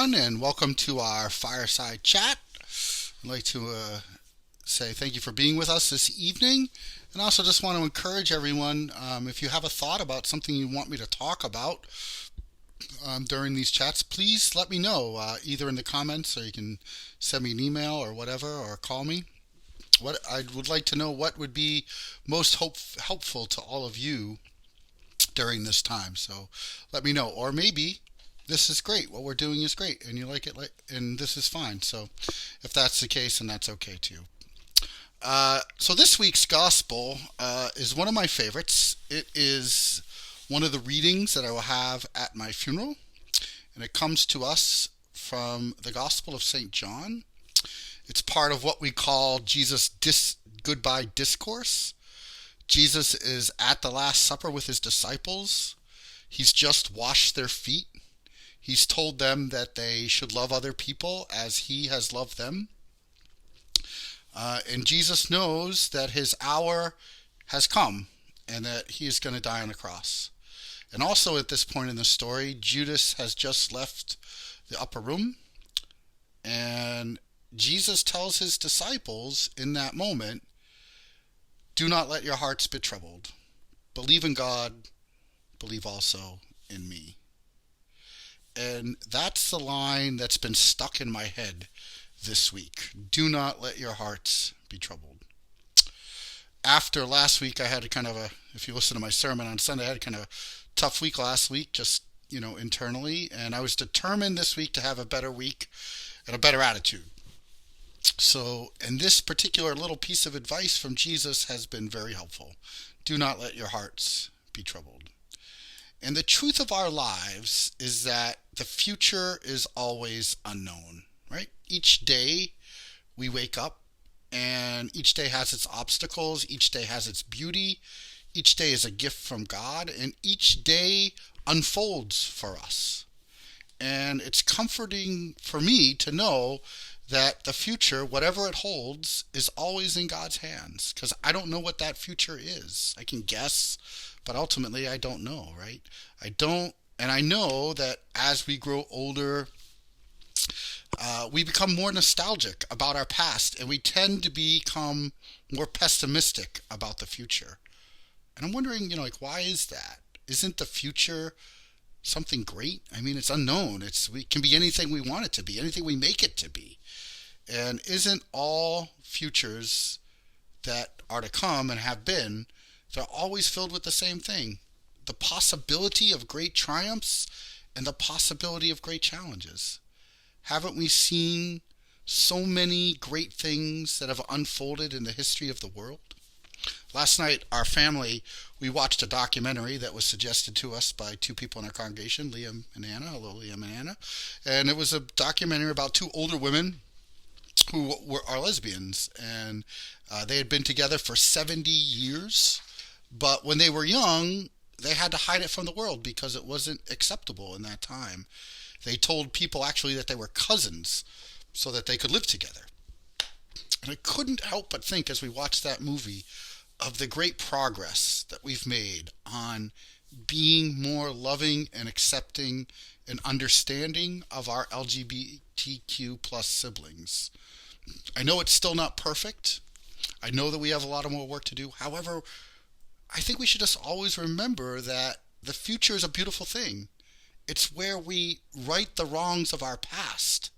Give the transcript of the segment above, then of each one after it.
everyone, and welcome to our Fireside chat. I'd like to say thank you for being with us this evening, and also just want to encourage everyone if you have a thought about something you want me to talk about during these chats, please let me know either in the comments or you can send me an email or whatever or call me. What I would like to know what would be most helpful to all of you during this time. So let me know, or maybe this is great. What we're doing is great, and you like it, and this is fine. So, if that's the case, then that's okay too. So this week's gospel is one of my favorites. It is one of the readings that I will have at my funeral, and it comes to us from the Gospel of St. John. It's part of what we call Jesus' goodbye discourse. Jesus is at the Last Supper with his disciples. He's just washed their feet. He's told them that they should love other people as he has loved them. And Jesus knows that his hour has come and that he is going to die on the cross. And also at this point in the story, Judas has just left the upper room. And Jesus tells his disciples in that moment, "Do not let your hearts be troubled. Believe in God. Believe also in me." And that's the line that's been stuck in my head this week. Do not let your hearts be troubled. After last week, I had if you listen to my sermon on Sunday, I had kind of a tough week last week, just, internally. And I was determined this week to have a better week and a better attitude. So, and this particular little piece of advice from Jesus has been very helpful. Do not let your hearts be troubled. And the truth of our lives is that the future is always unknown, right? Each day we wake up and each day has its obstacles, each day has its beauty, each day is a gift from God, and each day unfolds for us. And it's comforting for me to know that the future, whatever it holds, is always in God's hands, because I don't know what that future is. I can guess, but ultimately I don't know, right? And I know that as we grow older, we become more nostalgic about our past, and we tend to become more pessimistic about the future. And I'm wondering, why is that? Isn't the future something great? I mean, it's unknown. It can be anything we want it to be, anything we make it to be. And isn't all futures that are to come and have been, they're always filled with the same thing: the possibility of great triumphs and the possibility of great challenges. Haven't we seen so many great things that have unfolded in the history of the world? Last night, our family, we watched a documentary that was suggested to us by two people in our congregation, Liam and Anna. Hello, Liam and Anna. And it was a documentary about two older women who are lesbians, and they had been together for 70 years, but when they were young, they had to hide it from the world because it wasn't acceptable in that time. They told people actually that they were cousins so that they could live together. And I couldn't help but think, as we watched that movie, of the great progress that we've made on being more loving and accepting and understanding of our LGBTQ plus siblings. I know it's still not perfect. I know that we have a lot of more work to do. However, I think we should just always remember that the future is a beautiful thing. It's where we right the wrongs of our past,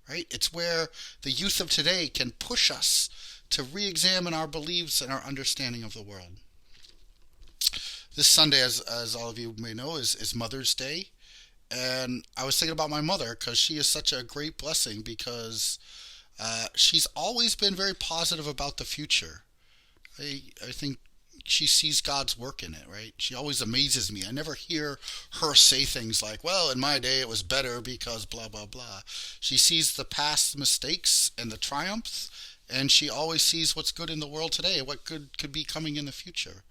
right? It's where the youth of today can push us to re-examine our beliefs and our understanding of the world. This Sunday, as all of you may know, is Mother's Day. And I was thinking about my mother because she is such a great blessing, because she's always been very positive about the future. I think she sees God's work in it, right? She always amazes me. I never hear her say things like, "Well, in my day it was better because blah, blah, blah." She sees the past mistakes and the triumphs, and she always sees what's good in the world today, what good could be coming in the future.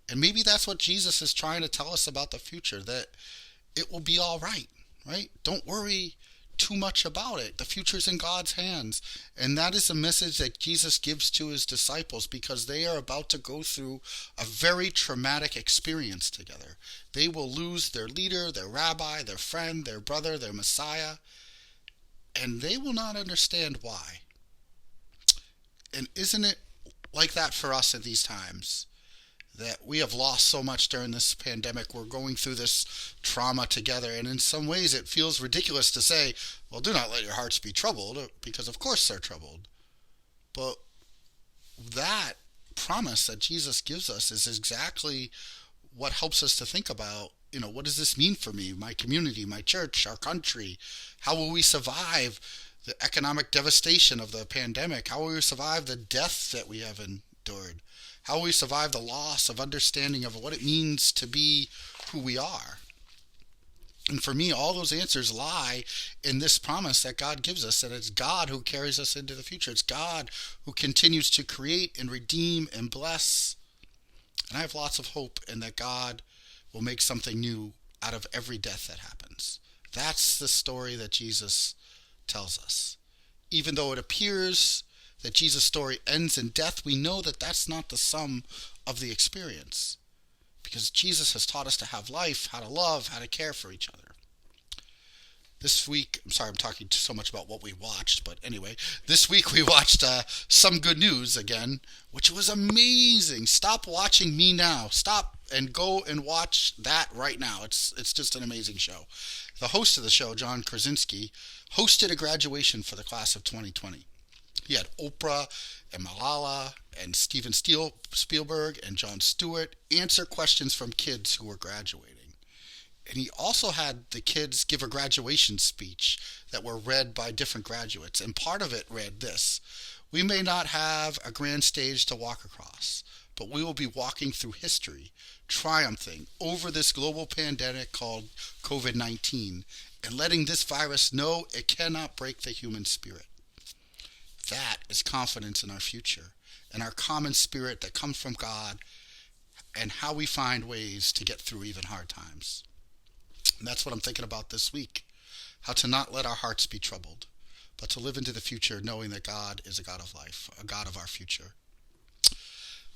And maybe that's what Jesus is trying to tell us about the future, that it will be all right, right? Don't worry too much about it. The future's in God's hands. And that is a message that Jesus gives to his disciples, because they are about to go through a very traumatic experience together. They will lose their leader, their rabbi, their friend, their brother, their Messiah. and they will not understand why. And isn't it like that for us at these times? That we have lost so much during this pandemic. We're going through this trauma together, and in some ways it feels ridiculous to say, well, do not let your hearts be troubled, because of course they're troubled. But that promise that Jesus gives us is exactly what helps us to think about, what does this mean for me, my community, my church, our country? How will we survive the economic devastation of the pandemic? How will we survive the death that we have endured? How will we survive the loss of understanding of what it means to be who we are? And for me, all those answers lie in this promise that God gives us, that it's God who carries us into the future. It's God who continues to create and redeem and bless. And I have lots of hope in that God will make something new out of every death that happens. That's the story that Jesus tells us. Even though it appears that Jesus' story ends in death, we know that that's not the sum of the experience. Because Jesus has taught us to have life, how to love, how to care for each other. This week, I'm sorry I'm talking so much about what we watched, but anyway, this week we watched Some Good News again, which was amazing. Stop watching me now. Stop and go and watch that right now. It's just an amazing show. The host of the show, John Krasinski, hosted a graduation for the class of 2020. He had Oprah and Malala and Steven Spielberg and Jon Stewart answer questions from kids who were graduating. And he also had the kids give a graduation speech that were read by different graduates. And part of it read this: we may not have a grand stage to walk across, but we will be walking through history, triumphing over this global pandemic called COVID-19, and letting this virus know it cannot break the human spirit. That is confidence in our future and our common spirit that comes from God, and how we find ways to get through even hard times. And that's what I'm thinking about this week. How to not let our hearts be troubled, but to live into the future knowing that God is a God of life, a God of our future.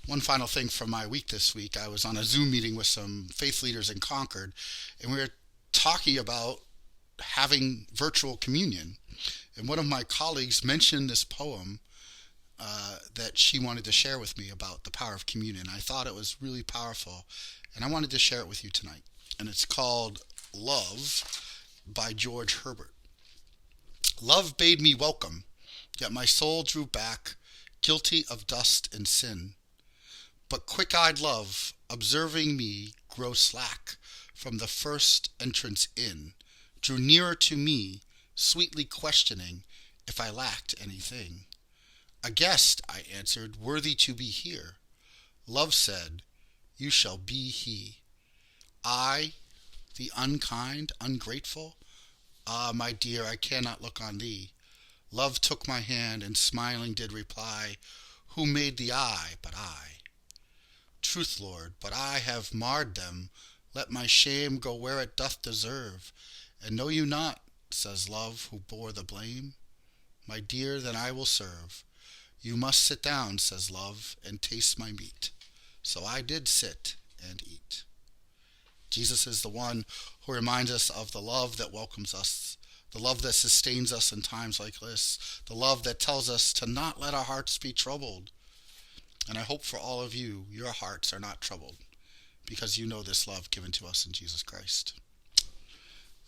One final thing from my week this week, I was on a Zoom meeting with some faith leaders in Concord, and we were talking about having virtual communion. And one of my colleagues mentioned this poem that she wanted to share with me about the power of communion. I thought it was really powerful, and I wanted to share it with you tonight. And it's called Love by George Herbert. Love bade me welcome, yet my soul drew back, guilty of dust and sin. But quick-eyed love, observing me grow slack from the first entrance in, drew nearer to me, sweetly questioning if I lacked anything. A guest, I answered, worthy to be here. Love said, you shall be he. I, the unkind, ungrateful, ah, my dear, I cannot look on thee. Love took my hand and smiling did reply, who made the eye but I? Truth, Lord, but I have marred them. Let my shame go where it doth deserve. And know you not, says Love, who bore the blame? My dear, then I will serve. You must sit down, says Love, and taste my meat. So I did sit and eat. Jesus is the one who reminds us of the love that welcomes us, the love that sustains us in times like this, the love that tells us to not let our hearts be troubled. And I hope for all of you, your hearts are not troubled, because you know this love given to us in Jesus Christ.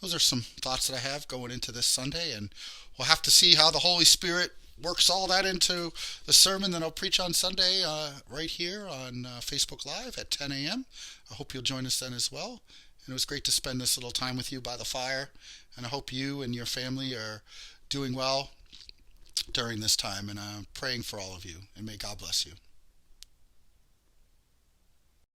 Those are some thoughts that I have going into this Sunday, and we'll have to see how the Holy Spirit works all that into the sermon that I'll preach on Sunday right here on Facebook Live at 10 a.m. I hope you'll join us then as well. And it was great to spend this little time with you by the fire, and I hope you and your family are doing well during this time, and I'm praying for all of you, and may God bless you.